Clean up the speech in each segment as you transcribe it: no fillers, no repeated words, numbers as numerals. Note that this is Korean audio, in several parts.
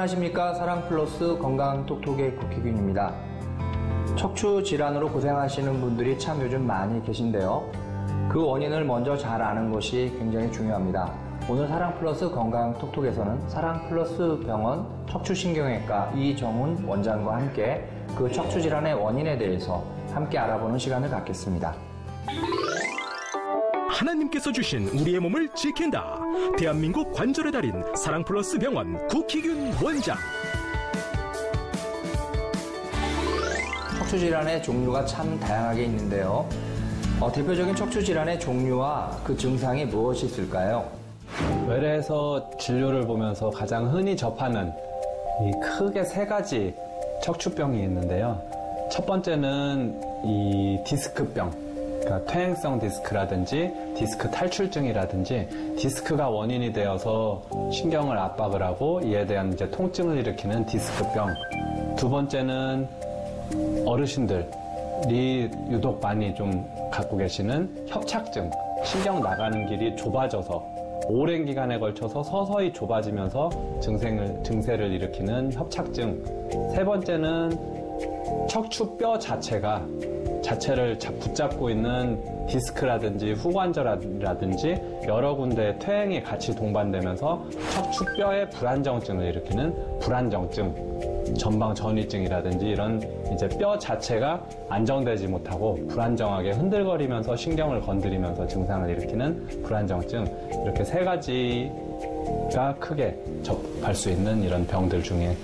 안녕하십니까. 사랑플러스 건강톡톡의 국희균입니다. 척추 질환으로 고생하시는 분들이 참 요즘 많이 계신데요. 그 원인을 먼저 잘 아는 것이 굉장히 중요합니다. 오늘 사랑플러스 건강톡톡에서는 사랑플러스 병원 척추신경외과 이정훈 원장과 함께 그 척추 질환의 원인에 대해서 함께 알아보는 시간을 갖겠습니다. 하나님께서 주신 우리의 몸을 지킨다. 대한민국 관절의 달인 사랑플러스 병원 국희균 원장. 척추 질환의 종류가 참 다양하게 있는데요. 대표적인 척추 질환의 종류와 그 증상이 무엇이 있을까요? 외래에서 진료를 보면서 가장 흔히 접하는 이 크게 세 가지 척추병이 있는데요. 첫 번째는 이 디스크병, 그러니까 퇴행성 디스크라든지 디스크 탈출증이라든지 디스크가 원인이 되어서 신경을 압박을 하고 이에 대한 이제 통증을 일으키는 디스크병. 두 번째는 어르신들이 유독 많이 좀 갖고 계시는 협착증, 신경 나가는 길이 좁아져서 오랜 기간에 걸쳐서 서서히 좁아지면서 증세를 일으키는 협착증. 세 번째는 척추뼈 자체를 붙잡고 있는 디스크라든지 후관절이라든지 여러 군데 퇴행이 같이 동반되면서 척추뼈의 불안정증을 일으키는 불안정증, 전방 전이증이라든지 이런 이제 뼈 자체가 안정되지 못하고 불안정하게 흔들거리면서 신경을 건드리면서 증상을 일으키는 불안정증. 이렇게 세 가지가 크게 접할 수 있는 이런 병들 중에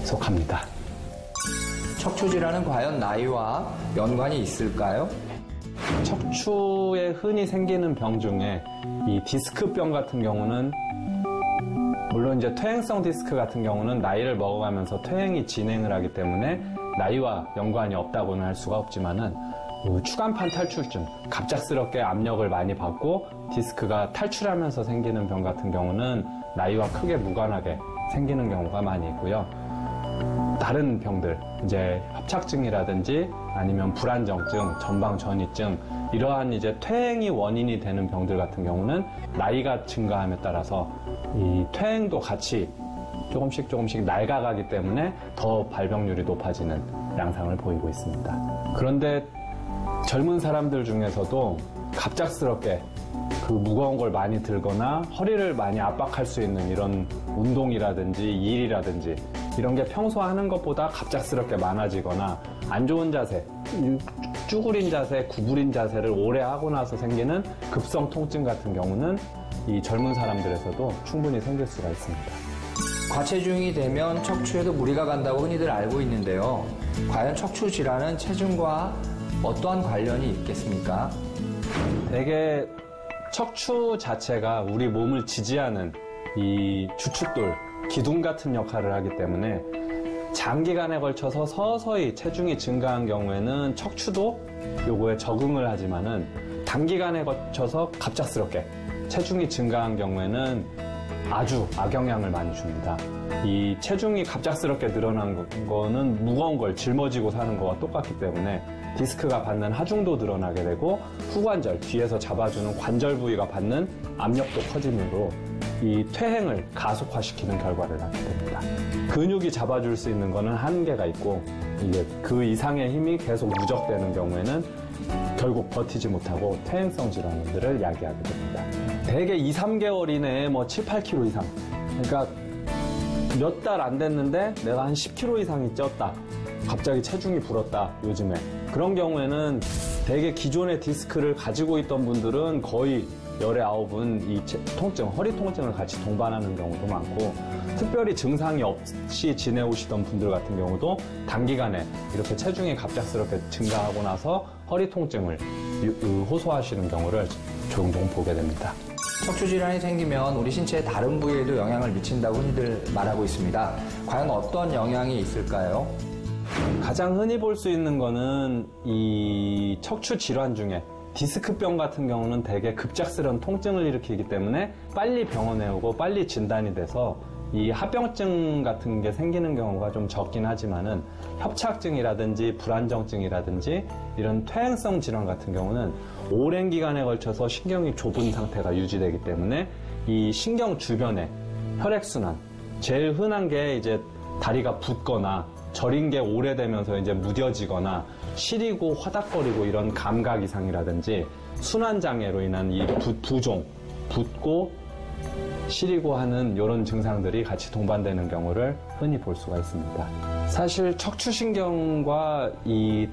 속합니다. 척추 질환은 과연 나이와 연관이 있을까요? 척추에 흔히 생기는 병 중에 이 디스크병 같은 경우는 물론 이제 퇴행성 디스크 같은 경우는 나이를 먹어가면서 퇴행이 진행을 하기 때문에 나이와 연관이 없다고는 할 수가 없지만은 추간판 탈출증, 갑작스럽게 압력을 많이 받고 디스크가 탈출하면서 생기는 병 같은 경우는 나이와 크게 무관하게 생기는 경우가 많이 있고요. 다른 병들, 이제 협착증이라든지 아니면 불안정증, 전방 전이증, 이러한 이제 퇴행이 원인이 되는 병들 같은 경우는 나이가 증가함에 따라서 이 퇴행도 같이 조금씩 낡아가기 때문에 더 발병률이 높아지는 양상을 보이고 있습니다. 그런데 젊은 사람들 중에서도 갑작스럽게 그 무거운 걸 많이 들거나 허리를 많이 압박할 수 있는 이런 운동이라든지 일이라든지 이런 게 평소 하는 것보다 갑작스럽게 많아지거나 안 좋은 자세, 쭈그린 자세, 구부린 자세를 오래 하고 나서 생기는 급성 통증 같은 경우는 이 젊은 사람들에서도 충분히 생길 수가 있습니다. 과체중이 되면 척추에도 무리가 간다고 흔히들 알고 있는데요. 과연 척추 질환은 체중과 어떠한 관련이 있겠습니까? 대개 척추 자체가 우리 몸을 지지하는 이 주춧돌, 기둥 같은 역할을 하기 때문에 장기간에 걸쳐서 서서히 체중이 증가한 경우에는 척추도 요거에 적응을 하지만은 단기간에 걸쳐서 갑작스럽게 체중이 증가한 경우에는 아주 악영향을 많이 줍니다. 이 체중이 갑작스럽게 늘어난 거는 무거운 걸 짊어지고 사는 거와 똑같기 때문에 디스크가 받는 하중도 늘어나게 되고 후관절, 뒤에서 잡아주는 관절 부위가 받는 압력도 커지므로 이 퇴행을 가속화시키는 결과를 낳게 됩니다. 근육이 잡아줄 수 있는 거는 한계가 있고 이게 그 이상의 힘이 계속 누적되는 경우에는 결국 버티지 못하고 퇴행성 질환들을 야기하게 됩니다. 대개 2, 3개월 이내에 7, 8kg 이상. 그러니까 몇 달 안 됐는데 내가 한 10kg 이상이 쪘다. 갑자기 체중이 불었다, 요즘에. 그런 경우에는 대개 기존의 디스크를 가지고 있던 분들은 거의 열의 9은 이 통증, 허리 통증을 같이 동반하는 경우도 많고, 특별히 증상이 없이 지내오시던 분들 같은 경우도 단기간에 이렇게 체중이 갑작스럽게 증가하고 나서 허리 통증을 호소하시는 경우를 종종 보게 됩니다. 척추 질환이 생기면 우리 신체의 다른 부위에도 영향을 미친다고 흔히들 말하고 있습니다. 과연 어떤 영향이 있을까요? 가장 흔히 볼 수 있는 거는 이 척추 질환 중에 디스크병 같은 경우는 되게 급작스러운 통증을 일으키기 때문에 빨리 병원에 오고 빨리 진단이 돼서 이 합병증 같은 게 생기는 경우가 좀 적긴 하지만은 협착증이라든지 불안정증이라든지 이런 퇴행성 질환 같은 경우는 오랜 기간에 걸쳐서 신경이 좁은 상태가 유지되기 때문에 이 신경 주변에 혈액순환, 제일 흔한 게 이제 다리가 붓거나 저린 게 오래되면서 이제 무뎌지거나 시리고 화닥거리고 이런 감각 이상이라든지 순환장애로 인한 이 부종, 붓고 시리고 하는 이런 증상들이 같이 동반되는 경우를 흔히 볼 수가 있습니다. 사실 척추신경과 이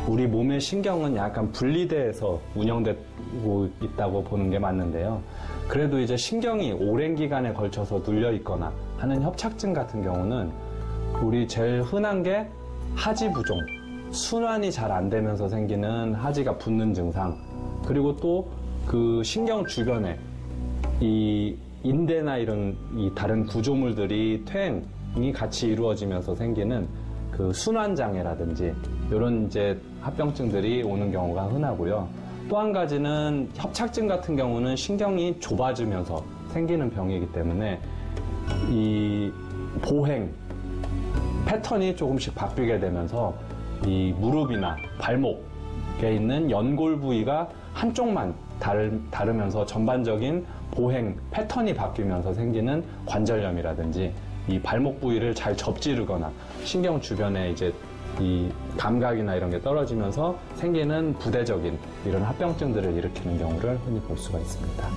우리 몸의 신경은 약간 분리돼서 운영되고 있다고 보는 게 맞는데요. 그래도 이제 신경이 오랜 기간에 걸쳐서 눌려 있거나 하는 협착증 같은 경우는 우리 제일 흔한 게 하지 부종, 순환이 잘 안 되면서 생기는 하지가 붓는 증상, 그리고 또 그 신경 주변에 이 인대나 이런 이 다른 구조물들이 퇴행이 같이 이루어지면서 생기는 그 순환장애라든지 이런 이제 합병증들이 오는 경우가 흔하고요. 또 한 가지는 협착증 같은 경우는 신경이 좁아지면서 생기는 병이기 때문에 이 보행 패턴이 조금씩 바뀌게 되면서 이 무릎이나 발목에 있는 연골 부위가 한쪽만 다르면서 전반적인 보행 패턴이 바뀌면서 생기는 관절염이라든지 이 발목 부위를 잘 접지르거나 신경 주변에 이제 이 감각이나 이런 게 떨어지면서 생기는 부대적인 이런 합병증들을 일으키는 경우를 흔히 볼 수가 있습니다.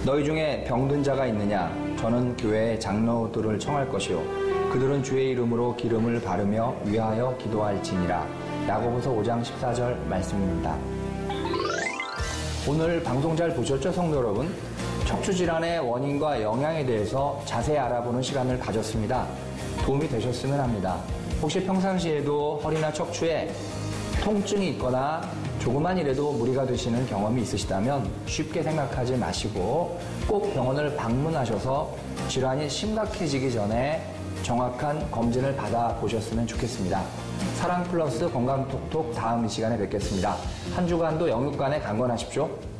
너희 중에 병든 자가 있느냐? 저는 교회의 장로들을 청할 것이요. 그들은 주의 이름으로 기름을 바르며 위하여 기도할지니라. 야고보서 5장 14절 말씀입니다. 오늘 방송 잘 보셨죠, 성도 여러분? 척추질환의 원인과 영향에 대해서 자세히 알아보는 시간을 가졌습니다. 도움이 되셨으면 합니다. 혹시 평상시에도 허리나 척추에 통증이 있거나 조그만이라도 무리가 되시는 경험이 있으시다면 쉽게 생각하지 마시고 꼭 병원을 방문하셔서 질환이 심각해지기 전에 정확한 검진을 받아보셨으면 좋겠습니다. 사랑 플러스 건강톡톡 다음 시간에 뵙겠습니다. 한 주간도 영육간에 강건하십시오.